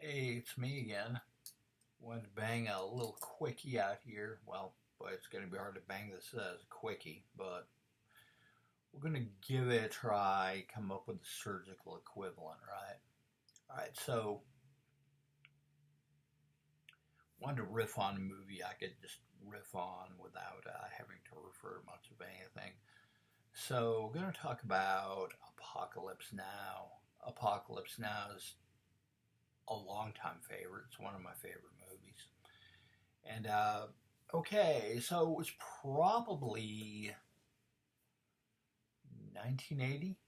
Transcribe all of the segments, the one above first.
Hey, it's me again. Wanted to bang a little quickie out here. Well, but it's going to be hard to bang this as a quickie, but we're going to give it a try, come up with a surgical equivalent, right? All right, so wanted to riff on a movie I could just riff on without having to refer much of anything. So we're going to talk about Apocalypse Now. Apocalypse Now is a longtime favorite. It's one of my favorite movies. And okay, so it was probably 1980.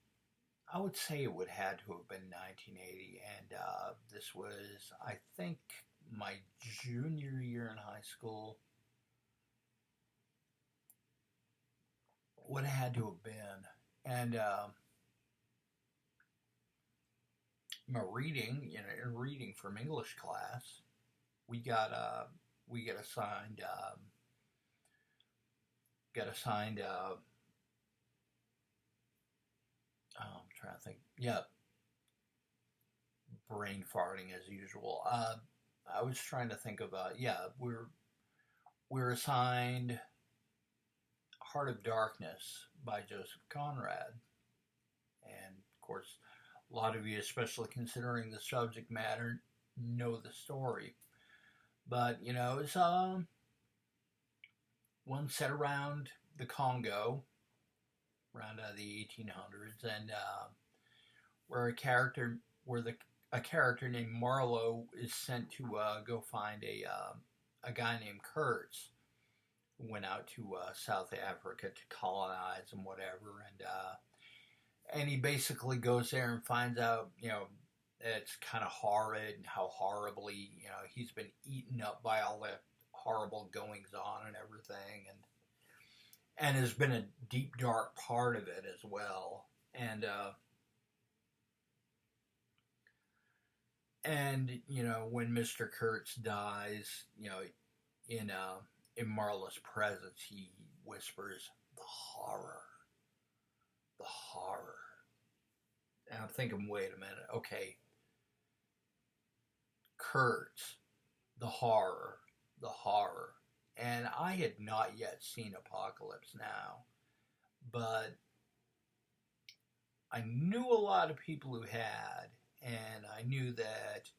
I would say it would have to have been 1980, and this was, I think, my junior year in high school. Would have had to have been, and my reading, in reading from English class, we got we get assigned got assigned I'm trying to think. Yeah, brain farting as usual. I was trying to think of we're assigned Heart of Darkness by Joseph Conrad, and of course, a lot of you, especially considering the subject matter, know the story. But it's one set around the Congo, around the 1800s, and where a character, where the a character named Marlowe is sent to go find a guy named Kurtz who went out to South Africa to colonize and whatever, and he basically goes there and finds out, it's kind of horrid and how horribly, he's been eaten up by all the horrible goings on and everything, and has been a deep dark part of it as well, and when Mr. Kurtz dies, in in Marla's presence, he whispers the horror, the horror. And I'm thinking, wait a minute, okay, Kurtz, the horror, the horror. And I had not yet seen Apocalypse Now, but I knew a lot of people who had, and I knew that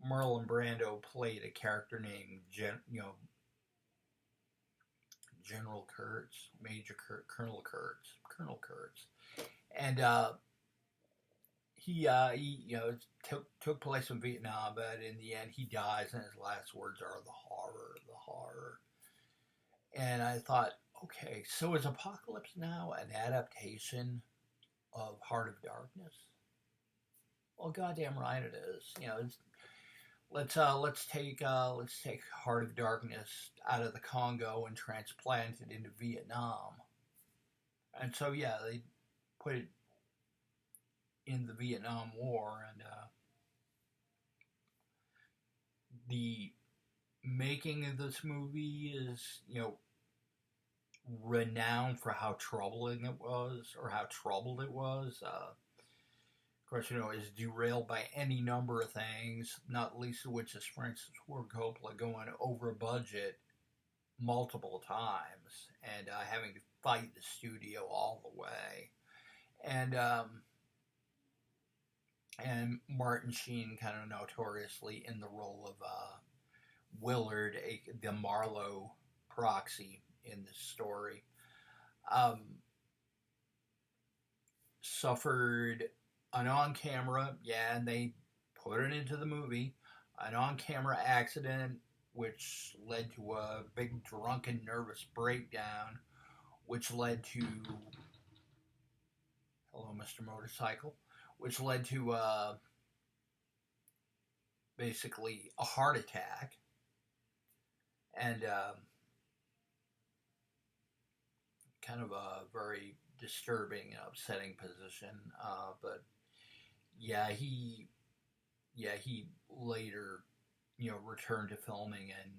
Marlon Brando played a character named General Kurtz, Major Kurtz, Colonel Kurtz, and he took place in Vietnam, but in the end he dies, and his last words are the horror, the horror. And I thought, okay, so is Apocalypse Now an adaptation of Heart of Darkness? Well, goddamn right it is. Let's take Heart of Darkness out of the Congo and transplant it into Vietnam. And so yeah, they put it in the Vietnam War, and the making of this movie is renowned for how troubling it was, or how troubled it was. Of course, is derailed by any number of things, not least of which is, for instance, Ford Coppola going over budget multiple times and having to fight the studio all the way, and Martin Sheen kind of notoriously in the role of Willard, the Marlowe proxy in this story, suffered an on-camera, and they put it into the movie, an on-camera accident which led to a big drunken nervous breakdown, which led to, hello Mr. Motorcycle, which led to basically a heart attack, and kind of a very disturbing and upsetting position, but he later, returned to filming and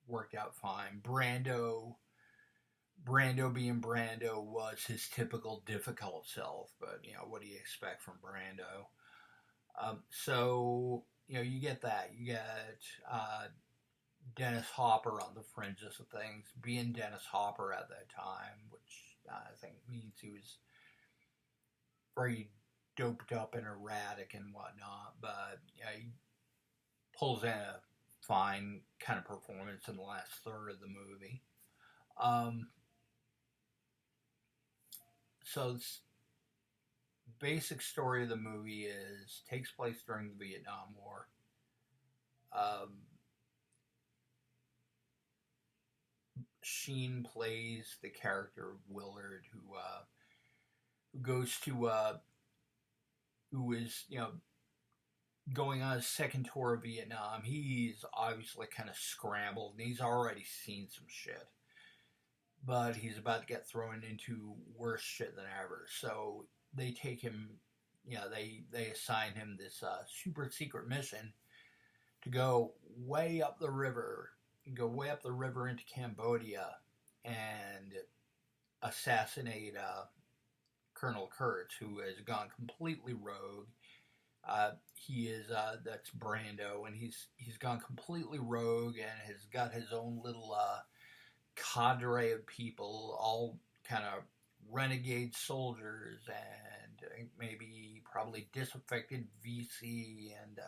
worked out fine. Brando being Brando was his typical difficult self, but what do you expect from Brando? So you get that. You get Dennis Hopper on the fringes of things, being Dennis Hopper at that time, which I think means he was very doped up and erratic and whatnot. But he pulls in a fine kind of performance in the last third of the movie. Um, so the basic story of the movie is takes place during the Vietnam War. Um, Sheen plays the character of Willard, who goes to who is going on his second tour of Vietnam. He's obviously kind of scrambled, and he's already seen some shit. But he's about to get thrown into worse shit than ever. So they take him, they assign him this super secret mission to go way up the river, into Cambodia and assassinate Colonel Kurtz, who has gone completely rogue. He is that's Brando, and he's gone completely rogue and has got his own little cadre of people, all kind of renegade soldiers and maybe probably disaffected VC and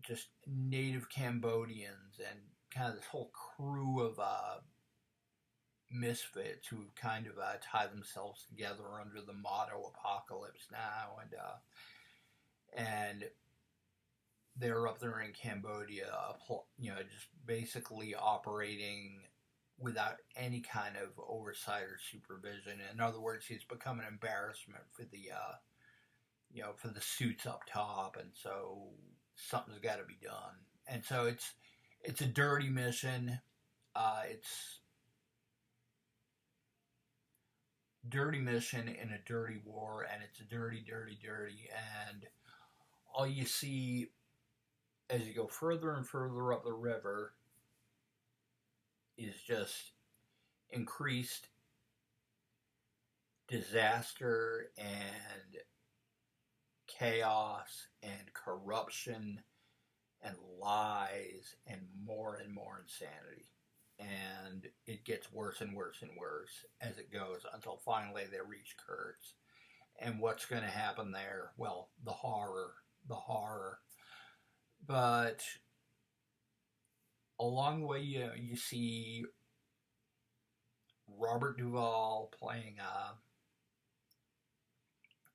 just native Cambodians and kind of this whole crew of misfits who kind of tie themselves together under the motto "Apocalypse Now," and they're up there in Cambodia, just basically operating without any kind of oversight or supervision. In other words, he's become an embarrassment for the suits up top, and so something's got to be done. And so it's a dirty mission. It's dirty mission in a dirty war, and it's dirty, dirty, dirty. And all you see as you go further and further up the river is just increased disaster and chaos and corruption and lies and more insanity. And it gets worse and worse and worse as it goes until finally they reach Kurtz. And what's going to happen there? Well, the horror. But along the way, you see Robert Duvall playing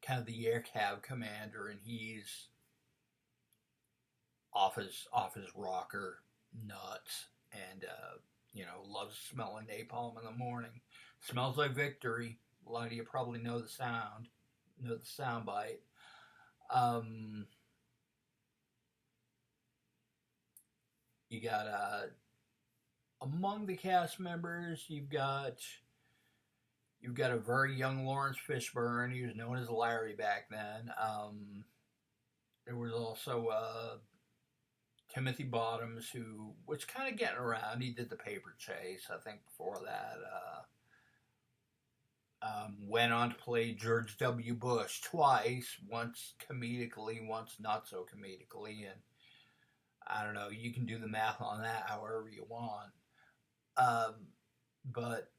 kind of the air cav commander, and he's off his rocker nuts, and loves smelling napalm in the morning. Smells like victory. A lot of you probably know the sound bite. You got among the cast members, you've got a very young Lawrence Fishburne. He was known as Larry back then. There was also Timothy Bottoms, who was kind of getting around. He did The Paper Chase, I think, before that. Went on to play George W. Bush twice, once comedically, once not so comedically, and I don't know, you can do the math on that however you want. But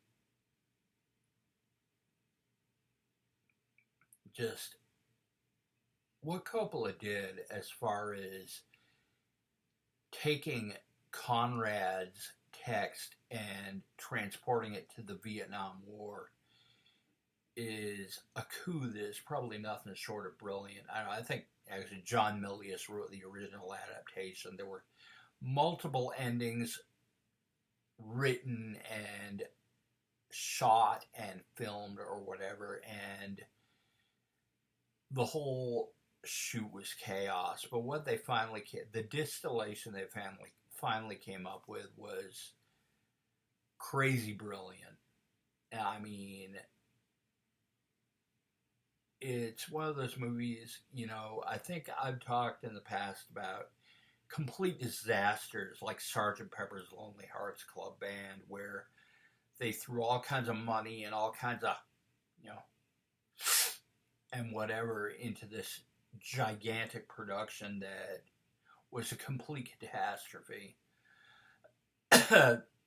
just what Coppola did as far as taking Conrad's text and transporting it to the Vietnam War is a coup that is probably nothing short of brilliant. I think actually John Milius wrote the original adaptation. There were multiple endings written and shot and filmed or whatever, and the whole shoot was chaos. But what they the distillation they finally came up with was crazy brilliant. I mean, it's one of those movies, I think I've talked in the past about complete disasters like Sgt. Pepper's Lonely Hearts Club Band, where they threw all kinds of money and all kinds of, and whatever into this gigantic production that was a complete catastrophe.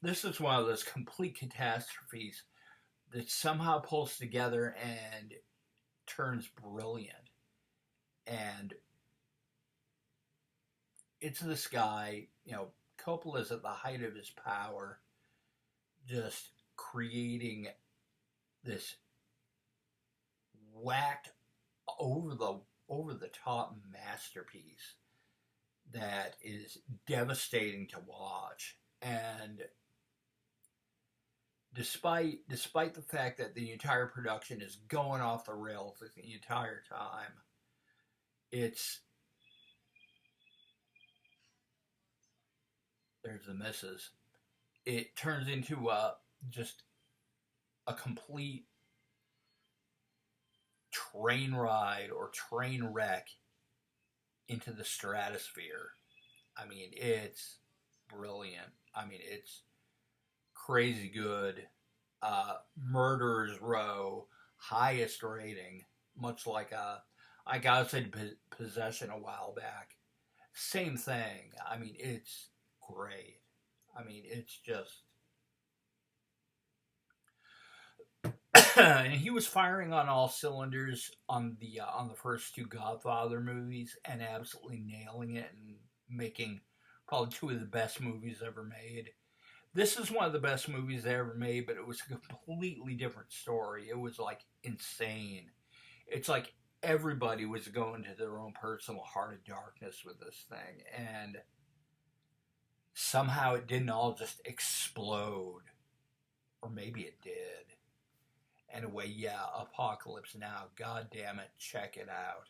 This is one of those complete catastrophes that somehow pulls together and turns brilliant. And it's this guy, Coppola's at the height of his power, just creating this whacked over the top masterpiece that is devastating to watch. And despite the fact that the entire production is going off the rails the entire time, there's the misses. It turns into just a complete train ride or train wreck into the stratosphere. I mean, it's brilliant. I mean, it's crazy good. Murderers Row, highest rating, much like I gotta say Possession a while back. Same thing. I mean, it's great. I mean, it's just. And he was firing on all cylinders on the first two Godfather movies and absolutely nailing it and making probably two of the best movies ever made. This is one of the best movies they ever made, but it was a completely different story. It was like insane. It's like everybody was going to their own personal heart of darkness with this thing, and somehow it didn't all just explode. Or maybe it did. Anyway, yeah, Apocalypse Now. God damn it, check it out.